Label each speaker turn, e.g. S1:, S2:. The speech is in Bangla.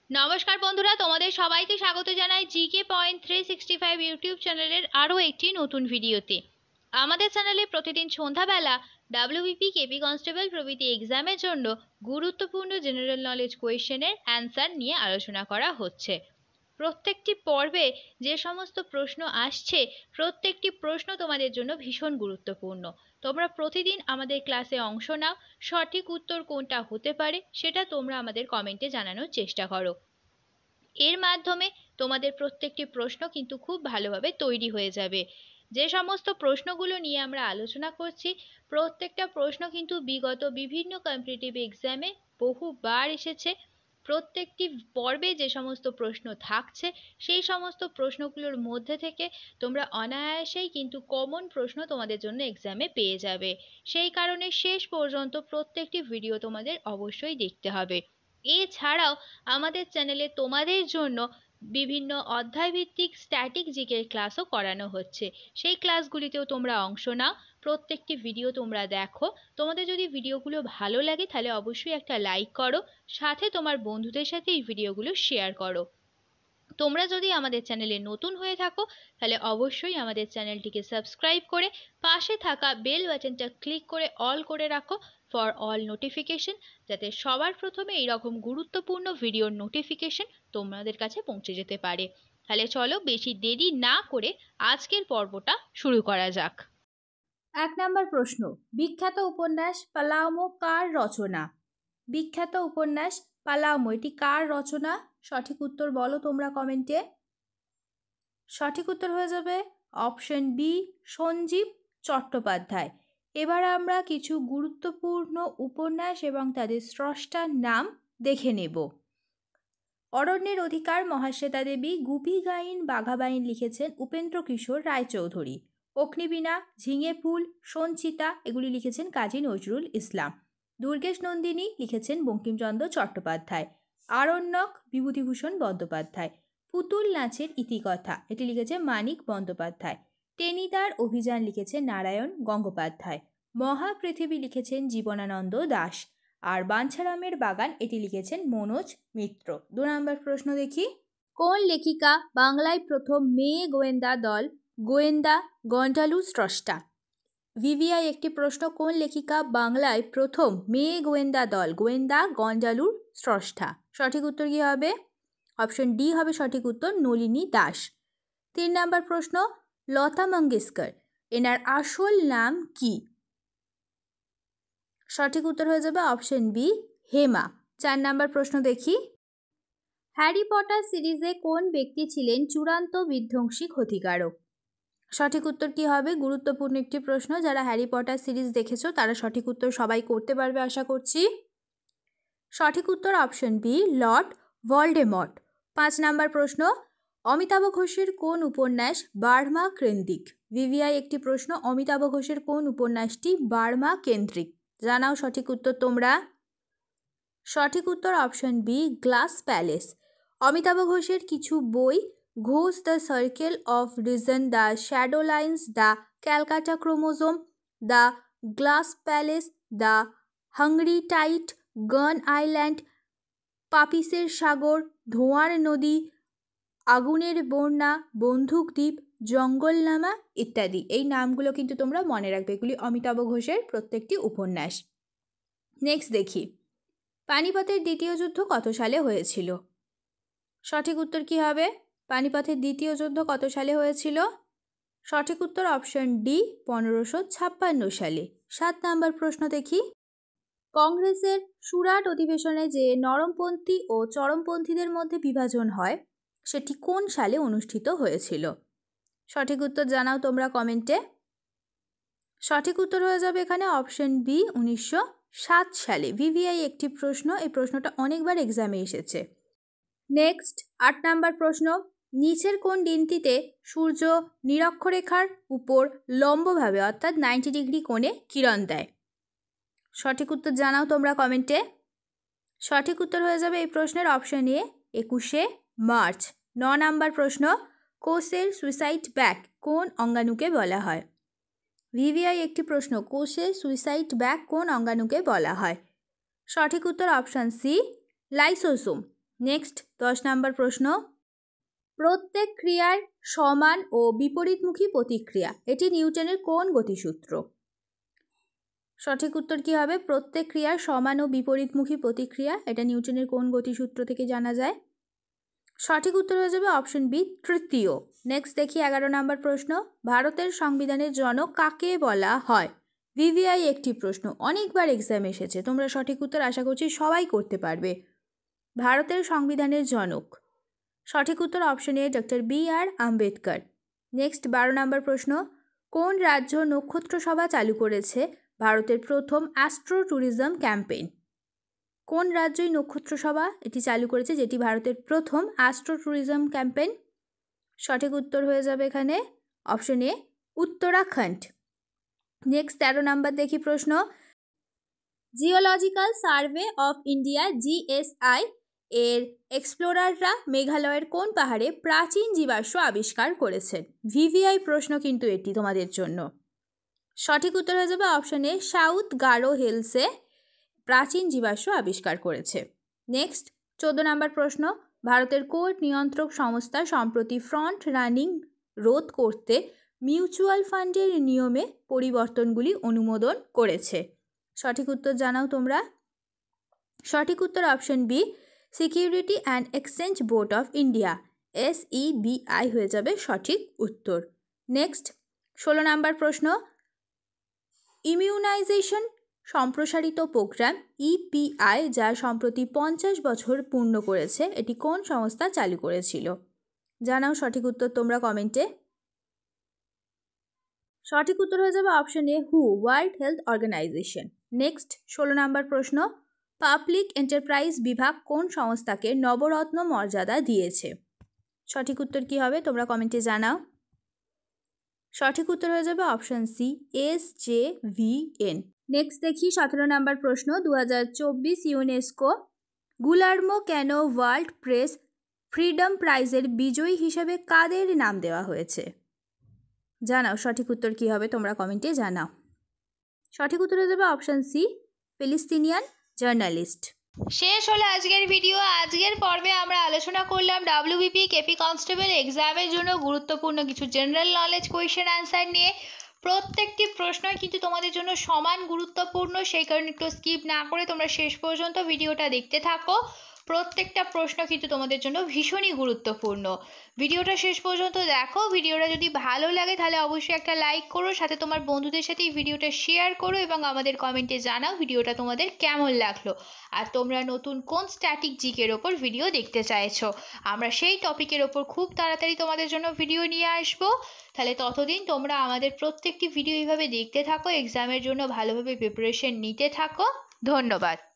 S1: নমস্কার বন্ধুরা, তোমাদের সবাইকে স্বাগত জানাই জিকে পয়েন্ট 365 ইউটিউব চ্যানেলের আরও একটি নতুন ভিডিওতে। আমাদের চ্যানেলে প্রতিদিন সন্ধ্যাবেলা ডাব্লিউবিপি, কেপি কনস্টেবল প্রভৃতি এক্সামের জন্য গুরুত্বপূর্ণ জেনারেল নলেজ কোয়েশ্চেনের অ্যান্সার নিয়ে আলোচনা করা হচ্ছে। প্রত্যেকটি পর্বে যে সমস্ত প্রশ্ন আসছে, প্রত্যেকটি প্রশ্ন তোমাদের জন্য ভীষণ গুরুত্বপূর্ণ। তোমরা প্রতিদিন আমাদের ক্লাসে অংশ নাও, সঠিক উত্তর কোনটা হতে পারে সেটা তোমরা আমাদের কমেন্টে জানানোর চেষ্টা করো। এর মাধ্যমে তোমাদের প্রত্যেকটি প্রশ্ন কিন্তু খুব ভালোভাবে তৈরি হয়ে যাবে। যে সমস্ত প্রশ্নগুলো নিয়ে আমরা আলোচনা করছি, প্রত্যেকটা প্রশ্ন কিন্তু বিগত বিভিন্ন কম্পিটিটিভ এক্সামে বহুবার এসেছে। প্রত্যেকটি পর্বে যে সমস্ত প্রশ্ন থাকছে, সেই সমস্ত প্রশ্নগুলোর মধ্যে থেকে তোমরা অনায়াসেই কিন্তু কমন প্রশ্ন তোমাদের জন্য এক্সামে পেয়ে যাবে। সেই কারণে শেষ পর্যন্ত প্রত্যেকটি ভিডিও তোমাদের অবশ্যই দেখতে হবে। এছাড়াও আমাদের চ্যানেলে তোমাদের জন্য বিভিন্ন অধ্যায়ভিত্তিক স্ট্যাটিক জিকের ক্লাসও করানো হচ্ছে। সেই ক্লাসগুলিতেও তোমরা অংশ নাও, প্রত্যেকটি ভিডিও তোমরা দেখো। তোমাদের যদি ভিডিওগুলো ভালো লাগে তাহলে অবশ্যই একটা লাইক করো, সাথে তোমার বন্ধুদের সাথে এই ভিডিওগুলো শেয়ার করো। তোমরা যদি আমাদের চ্যানেলে নতুন হয়ে থাকো তাহলে অবশ্যই আমাদের চ্যানেলটিকে সাবস্ক্রাইব করে পাশে থাকা বেল বাটনটা ক্লিক করে অল করে রাখো ফর অল নোটিফিকেশন, যাতে সবার প্রথমে এইরকম গুরুত্বপূর্ণ ভিডিওর নোটিফিকেশন তোমাদের কাছে পৌঁছে যেতে পারে। তাহলে চলো বেশি দেরি না করে আজকের পর্বটা শুরু করা যাক।
S2: 1 নম্বর প্রশ্ন, বিখ্যাত উপন্যাস পালাওমো কার রচনা? বিখ্যাত উপন্যাস পালাওমো এটি কার রচনা? সঠিক উত্তর বলো তোমরা কমেন্টে। সঠিক উত্তর হয়ে যাবে অপশন বি, সঞ্জীব চট্টোপাধ্যায়। এবার আমরা কিছু গুরুত্বপূর্ণ উপন্যাস এবং তাদের স্রষ্টার নাম দেখে নেব। অরণ্যের অধিকার মহাশ্বেতা দেবী, গুপি গাইন বাঘাবাইন লিখেছেন উপেন্দ্র কিশোর রায়চৌধুরী। অগ্নিবীণা, ঝিঙে ফুল, সঞ্চিতা এগুলি লিখেছেন কাজী নজরুল ইসলাম। দুর্গেশ নন্দিনী লিখেছেন বঙ্কিমচন্দ্র চট্টোপাধ্যায়। আরণ্যক বিভূতিভূষণ বন্দ্যোপাধ্যায়। পুতুল নাচের ইতিকথা এটি লিখেছে মানিক বন্দ্যোপাধ্যায়। টেনিদার অভিযান লিখেছেন নারায়ণ গঙ্গোপাধ্যায়। মহাপৃথিবী লিখেছেন জীবনানন্দ দাশ। আর বাঞ্ছারামের বাগান এটি লিখেছেন মনোজ মিত্র। 2 নম্বর প্রশ্ন দেখি, কোন লেখিকা বাংলায় প্রথম মেয়ে গোয়েন্দা দল গোয়েন্দা গন্ডালু স্রষ্টা? ভিভিআই একটি প্রশ্ন, কোন লেখিকা বাংলায় প্রথম মেয়ে গোয়েন্দা দল গোয়েন্দা গন্ডালুর স্রষ্টা? সঠিক উত্তর কী হবে? অপশন ডি হবে সঠিক উত্তর, নলিনী দাস। 3 নম্বর প্রশ্ন, লতা মঙ্গেশকর এনার আসল নাম কি? সঠিক উত্তর হয়ে যাবে অপশন বি, হেমা। 4 নম্বর প্রশ্ন দেখি, হ্যারি পটার সিরিজে কোন ব্যক্তি ছিলেন চূড়ান্ত বিধ্বংসী ক্ষতিকারক? সঠিক উত্তর কি হবে? গুরুত্বপূর্ণ একটি প্রশ্ন, যারা হ্যারি পটার সিরিজ দেখেছো তারা সঠিক উত্তর সবাই করতে পারবে আশা করছি। সঠিক উত্তর অপশন বি, লর্ড ভলডেমর্ট। 5 নম্বর প্রশ্ন, অমিতাভ ঘোষের কোন উপন্যাস বার্মা কেন্দ্রিক? ভিভিআই একটি প্রশ্ন, অমিতাভ ঘোষের কোন উপন্যাসটি বার্মা কেন্দ্রিক? জানাও সঠিক উত্তর তোমরা। সঠিক উত্তর option B, glass palace. Amitav ঘোষের কিছু বই Ghosh, the circle of reason, the shadow lines, the Calcutta chromosome, the glass palace, the hungry tide, gun island, পাপিসের সাগর, ধোঁয়ার নদী, আগুনের বন্যা, বন্দুক দ্বীপ, জঙ্গলনামা ইত্যাদি। এই নামগুলো কিন্তু তোমরা মনে রাখবে, এগুলি অমিতাভ ঘোষের প্রত্যেকটি উপন্যাস। নেক্সট দেখি, পানিপথের দ্বিতীয় যুদ্ধ কত সালে হয়েছিল? সঠিক উত্তর কি হবে? পানিপথের দ্বিতীয় যুদ্ধ কত সালে হয়েছিল? সঠিক উত্তর অপশন ডি, 1556 সালে। 7 নম্বর প্রশ্ন দেখি, কংগ্রেসের সুরাট অধিবেশনে যে নরমপন্থী ও চরমপন্থীদের মধ্যে বিভাজন হয় সেটি কোন সালে অনুষ্ঠিত হয়েছিল? সঠিক উত্তর জানাও তোমরা কমেন্টে। সঠিক উত্তর হয়ে যাবে এখানে অপশন বি, 1907 সালে। ভিভিআই একটি প্রশ্ন, এই প্রশ্নটা অনেকবার এক্সামে এসেছে। নেক্সট 8 নাম্বার প্রশ্ন, নিচের কোন দিনটিতে সূর্য নিরক্ষরেখার উপর লম্বভাবে অর্থাৎ 90 ডিগ্রি কোণে কিরণ দেয়? সঠিক উত্তর জানাও তোমরা কমেন্টে। সঠিক উত্তর হয়ে যাবে এই প্রশ্নের অপশন এ, 21শে মার্চ। 9 নাম্বার প্রশ্ন, কোষের সুইসাইড ব্যাগ কোন অঙ্গাণুকে বলা হয়? ভিভিআই একটি প্রশ্ন, কোষের সুইসাইড ব্যাগ কোন অঙ্গাণুকে বলা হয়? সঠিক উত্তর option C, lysosome. Next 10 number প্রশ্ন, প্রত্যেক ক্রিয়ার সমান ও বিপরীতমুখী প্রতিক্রিয়া এটি নিউটনের কোন গতিসূত্র? সঠিক উত্তর কি হবে? প্রত্যেক ক্রিয়ার সমান ও বিপরীতমুখী প্রতিক্রিয়া এটা নিউটনের কোন গতিসূত্র থেকে জানা যায়? সঠিক উত্তর হয়ে যাবে অপশন বি, তৃতীয়। নেক্সট দেখি 11 নাম্বার প্রশ্ন, ভারতের সংবিধানের জনক কাকে বলা হয়? ভিভিআই একটি প্রশ্ন, অনেকবার এক্সাম এসেছে, তোমরা সঠিক উত্তর আশা করছি সবাই করতে পারবে। ভারতের সংবিধানের জনক, সঠিক উত্তর option A, doctor B.R.. Ambedkar. Next 12 number প্রশ্ন, কোন রাজ্য নক্ষত্র সভা চালু করেছে ভারতের প্রথম অ্যাস্ট্রো ট্যুরিজম ক্যাম্পেইন? কোন রাজ্যই নক্ষত্র সভা এটি চালু করেছে যেটি ভারতের প্রথম অ্যাস্ট্রো ট্যুরিজম ক্যাম্পেইন? সঠিক উত্তর হয়ে যাবে এখানে option A, Uttarakhand. Next 13 number দেখি প্রশ্ন, geological survey of India GSI এর এক্সপ্লোরাররা মেঘালয়ের কোন পাহাড়ে প্রাচীন জীবাশ্ম আবিষ্কার করেছেন? ভিভিআই প্রশ্ন কিন্তু এটি তোমাদের জন্য। সঠিক উত্তর হয়ে যাবে অপশন এ, সাউথ গারো হিলসে প্রাচীন জীবাশ্ম আবিষ্কার করেছে। নেক্সট 14 নাম্বার প্রশ্ন, ভারতের কোন নিয়ন্ত্রক সংস্থা সম্প্রতি ফ্রন্ট রানিং রোধ করতে মিউচুয়াল ফান্ডের নিয়মে পরিবর্তনগুলি অনুমোদন করেছে? সঠিক উত্তর জানাও তোমরা। সঠিক উত্তর option B, security and exchange board of India, SEBI হয়ে যাবে সঠিক উত্তর। নেক্সট 16 নাম্বার প্রশ্ন, ইমিউনাইজেশন সম্প্রসারিত প্রোগ্রাম EPI যা সম্প্রতি 50 বছর পূর্ণ করেছে এটি কোন সংস্থা চালু করেছিল? জানাও সঠিক উত্তর তোমরা কমেন্টে। সঠিক উত্তর হয়ে যাবে অপশন এ, হু, world health organisation. Next 16 number প্রশ্ন, পাবলিক এন্টারপ্রাইজ বিভাগ কোন সংস্থাকে নবরত্ন মর্যাদা দিয়েছে? সঠিক উত্তর কি হবে তোমরা কমেন্টে জানাও। সঠিক উত্তর হয়ে যাবে অপশন সি, SJVN। নেক্সট দেখি 17 নাম্বার প্রশ্ন, 2024 UNESCO Guillermo Cano world press freedom প্রাইজের বিজয়ী হিসেবে কাদের নাম দেওয়া হয়েছে? জানাও সঠিক উত্তর কি হবে তোমরা কমেন্টে জানাও। সঠিক উত্তর হয়ে যাবে অপশন সি, প্যালেস্টিনিয়ান জার্নালিস্ট।
S1: শেষ হলো আজকের ভিডিও। আজকের পর্বে আমরা আলোচনা করলাম WBP কেপি কনস্টেবল এক্সামের জন্য গুরুত্বপূর্ণ কিছু জেনারেল নলেজ কোয়েশ্চেন অ্যান্সার নিয়ে। প্রত্যেকটি প্রশ্নই কিন্তু তোমাদের জন্য সমান গুরুত্বপূর্ণ, সেই কারণে একটু স্কিপ না করে তোমরা শেষ পর্যন্ত ভিডিওটা দেখতে থাকো। প্রত্যেকটা প্রশ্ন কিন্তু তোমাদের জন্য ভীষণই গুরুত্বপূর্ণ। ভিডিওটা শেষ পর্যন্ত দেখো। ভিডিওটা যদি ভালো লাগে তাহলে অবশ্যই একটা লাইক করো, সাথে তোমার বন্ধুদের সাথে এই ভিডিওটা শেয়ার করো এবং আমাদের কমেন্টে জানাও ভিডিওটা তোমাদের কেমন লাগলো আর তোমরা নতুন কোন স্ট্যাটিক জিকের ওপর ভিডিও দেখতে চাইছো। আমরা সেই টপিকের ওপর খুব তাড়াতাড়ি তোমাদের জন্য ভিডিও নিয়ে আসবো। তাহলে ততদিন তোমরা আমাদের প্রত্যেকটি ভিডিও এইভাবে দেখতে থাকো, এক্সামের জন্য ভালোভাবে প্রিপারেশন নিতে থাকো। ধন্যবাদ।